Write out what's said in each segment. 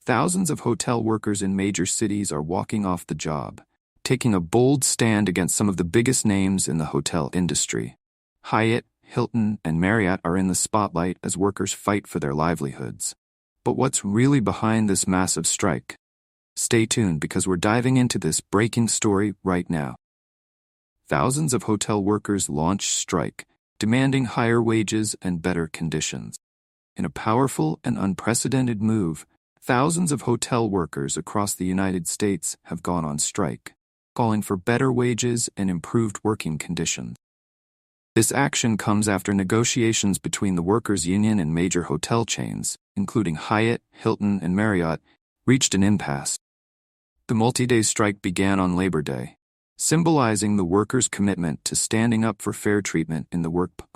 thousands of hotel workers in major cities are walking off the job, taking a bold stand against some of the biggest names in the hotel industry. Hyatt, Hilton, and Marriott are in the spotlight as workers fight for their livelihoods. But what's really behind this massive strike? Stay tuned because we're diving into this breaking story right now. Thousands of hotel workers launch strike, demanding higher wages and better conditions. In a powerful and unprecedented move, thousands of hotel workers across the United States have gone on strike, calling for better wages and improved working conditions. This action comes after negotiations between the workers' union and major hotel chains, including Hyatt, Hilton, and Marriott, reached an impasse. The multi-day strike began on Labor Day, symbolizing the workers' commitment to standing up for fair treatment in the workplace.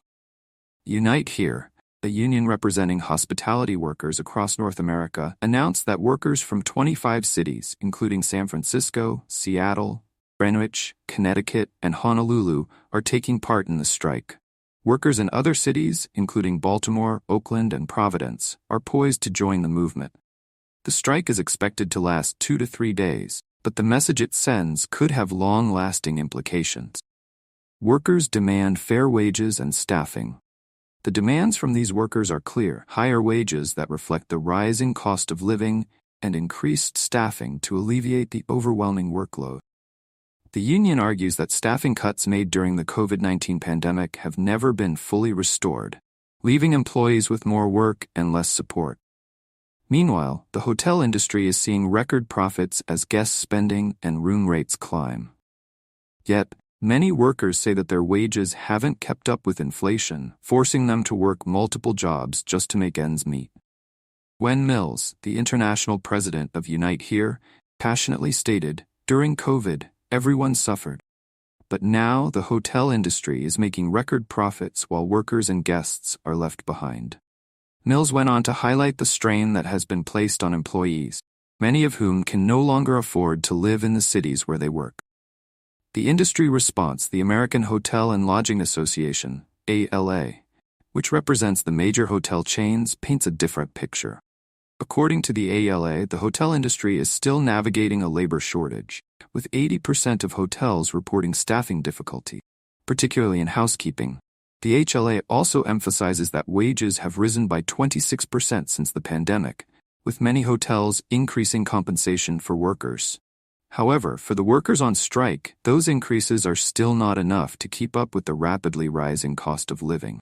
Unite Here, a union representing hospitality workers across North America, announced that workers from 25 cities, including San Francisco, Seattle, Greenwich, Connecticut, and Honolulu, are taking part in the strike. Workers in other cities, including Baltimore, Oakland, and Providence, are poised to join the movement. The strike is expected to last 2 to 3 days, but the message it sends could have long-lasting implications. Workers demand fair wages and staffing. The demands from these workers are clear: higher wages that reflect the rising cost of living and increased staffing to alleviate the overwhelming workload. The union argues that staffing cuts made during the COVID-19 pandemic have never been fully restored, leaving employees with more work and less support. Meanwhile, the hotel industry is seeing record profits as guest spending and room rates climb. Yet, many workers say that their wages haven't kept up with inflation, forcing them to work multiple jobs just to make ends meet. Wen Mills, the international president of Unite Here, passionately stated, "During COVID, everyone suffered. But now the hotel industry is making record profits while workers and guests are left behind." Mills went on to highlight the strain that has been placed on employees, many of whom can no longer afford to live in the cities where they work. The industry response, the American Hotel and Lodging Association, ALA, which represents the major hotel chains, paints a different picture. According to the ALA, the hotel industry is still navigating a labor shortage, with 80% of hotels reporting staffing difficulty, particularly in housekeeping. The HLA also emphasizes that wages have risen by 26% since the pandemic, with many hotels increasing compensation for workers. However, for the workers on strike, those increases are still not enough to keep up with the rapidly rising cost of living.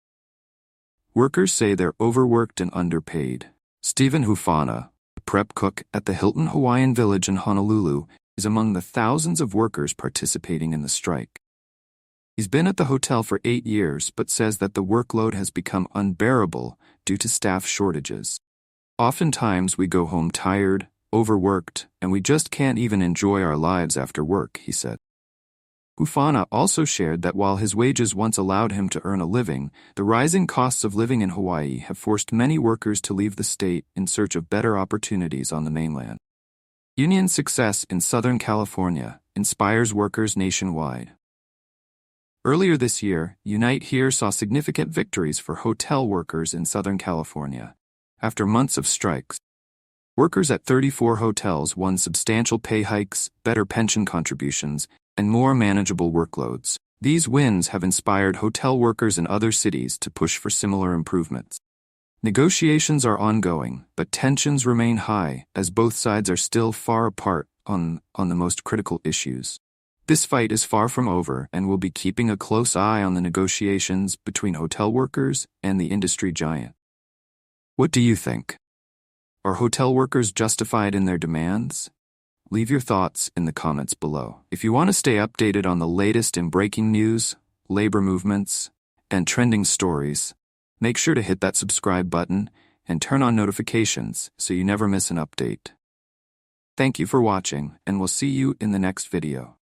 Workers say they're overworked and underpaid. Stephen Hufana, a prep cook at the Hilton Hawaiian Village in Honolulu, is among the thousands of workers participating in the strike. He's been at the hotel for 8 years but says that the workload has become unbearable due to staff shortages. "Oftentimes we go home tired, overworked, and we just can't even enjoy our lives after work," he said. Hufana also shared that while his wages once allowed him to earn a living, the rising costs of living in Hawaii have forced many workers to leave the state in search of better opportunities on the mainland. Union success in Southern California inspires workers nationwide. Earlier this year, Unite Here saw significant victories for hotel workers in Southern California. After months of strikes, workers at 34 hotels won substantial pay hikes, better pension contributions, and more manageable workloads. These wins have inspired hotel workers in other cities to push for similar improvements. Negotiations are ongoing, but tensions remain high as both sides are still far apart on the most critical issues. This fight is far from over, and we'll be keeping a close eye on the negotiations between hotel workers and the industry giant. What do you think? Are hotel workers justified in their demands? Leave your thoughts in the comments below. If you want to stay updated on the latest in breaking news, labor movements, and trending stories, make sure to hit that subscribe button and turn on notifications so you never miss an update. Thank you for watching, and we'll see you in the next video.